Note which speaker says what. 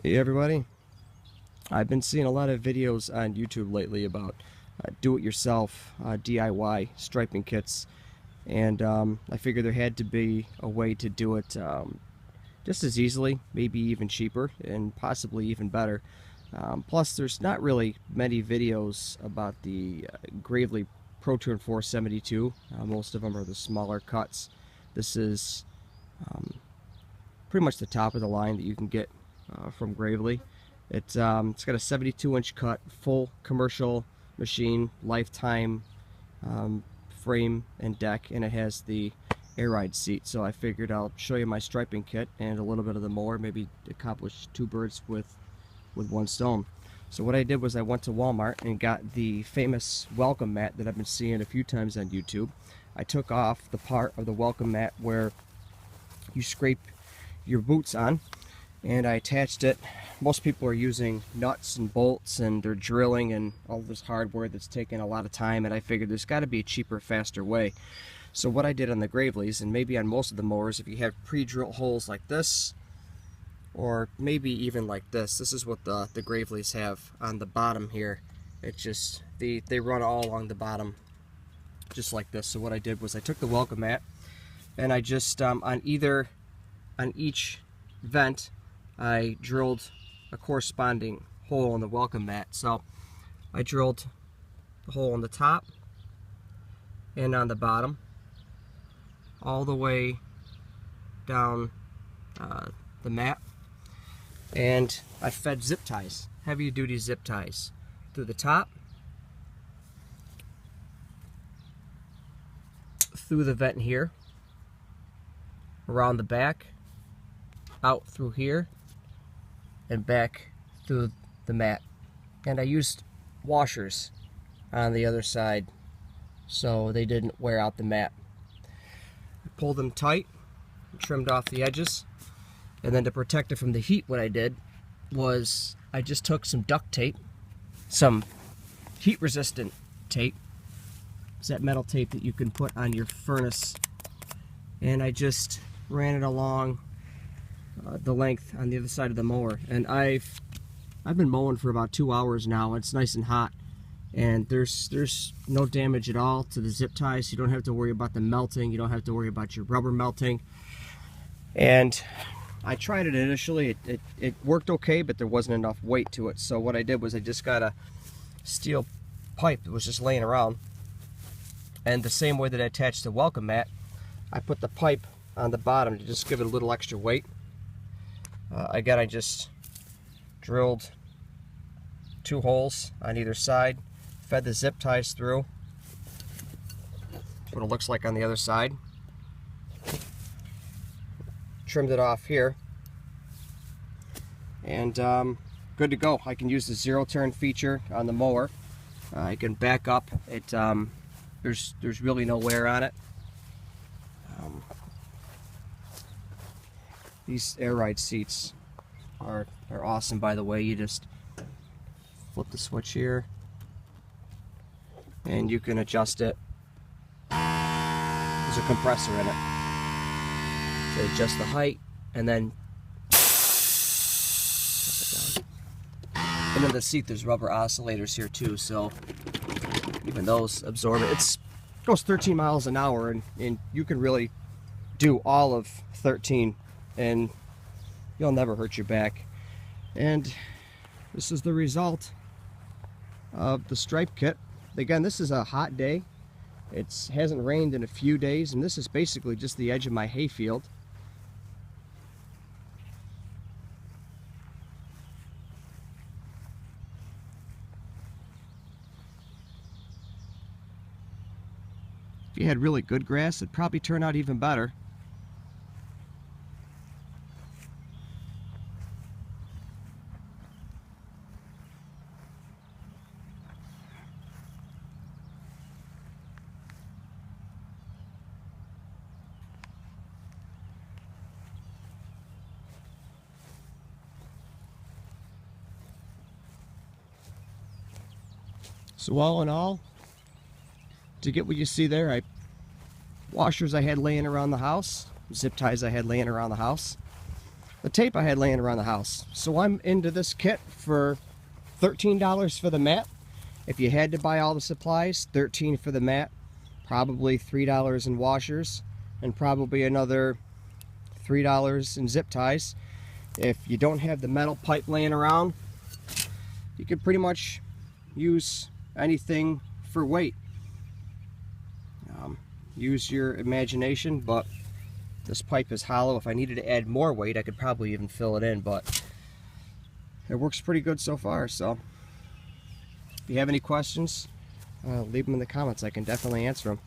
Speaker 1: Hey everybody, I've been seeing a lot of videos on YouTube lately about do-it-yourself DIY striping kits, and I figured there had to be a way to do it just as easily, maybe even cheaper, and possibly even better. Plus, there's not really many videos about the Gravely ProTurn 472. Most of them are the smaller cuts. This is pretty much the top of the line that you can get from Gravely. It's got a 72-inch cut, full commercial machine, lifetime frame and deck, and it has the air ride seat. So I figured I'll show you my striping kit and a little bit of the mower, maybe accomplish two birds with one stone. So what I did was I went to Walmart and got the famous welcome mat that I've been seeing a few times on YouTube. I took off the part of the welcome mat where you scrape your boots on, and I attached it. Most people are using nuts and bolts and they're drilling and all this hardware that's taking a lot of time, and I figured there's got to be a cheaper, faster way. So what I did on the Gravely's, and maybe on most of the mowers, if you have pre-drilled holes like this, or maybe even like this is what the Gravely's have on the bottom here. It's just, they run all along the bottom just like this. So what I did was I took the welcome mat and I just, on each vent, I drilled a corresponding hole in the welcome mat. So I drilled the hole on the top and on the bottom, all the way down the mat, and I fed zip ties, heavy duty zip ties, through the top, through the vent here, around the back, out through here, and back through the mat. And I used washers on the other side so they didn't wear out the mat. I pulled them tight, trimmed off the edges, and then to protect it from the heat, what I did was I just took some duct tape, some heat resistant tape. It's that metal tape that you can put on your furnace, and I just ran it along the length on the other side of the mower. And I've been mowing for about 2 hours now. It's nice and hot, and there's no damage at all to the zip ties. You don't have to worry about them melting. You don't have to worry about your rubber melting. And I tried it initially. It worked okay, but there wasn't enough weight to it. So what I did was I just got a steel pipe that was just laying around, and the same way that I attached the welcome mat, I put the pipe on the bottom to just give it a little extra weight. Again, I just drilled 2 holes on either side, fed the zip ties through. That's what it looks like on the other side. Trimmed it off here, and good to go. I can use the zero turn feature on the mower. I can back up. There's really no wear on it. These air ride seats are awesome, by the way. You just flip the switch here and you can adjust it. There's a compressor in it to adjust the height, and then the seat, there's rubber oscillators here too, so even those absorb it. It goes 13 miles an hour, and you can really do all of 13 and you'll never hurt your back. And this is the result of the stripe kit. Again, this is a hot day. It hasn't rained in a few days, and this is basically just the edge of my hay field. If you had really good grass, it'd probably turn out even better. So all in all, to get what you see there, washers I had laying around the house, zip ties I had laying around the house, the tape I had laying around the house. So I'm into this kit for $13 for the mat. If you had to buy all the supplies, $13 for the mat, probably $3 in washers, and probably another $3 in zip ties. If you don't have the metal pipe laying around, you could pretty much use anything for weight. Use your imagination, but this pipe is hollow. If I needed to add more weight, I could probably even fill it in, but it works pretty good so far. So if you have any questions, leave them in the comments. I can definitely answer them.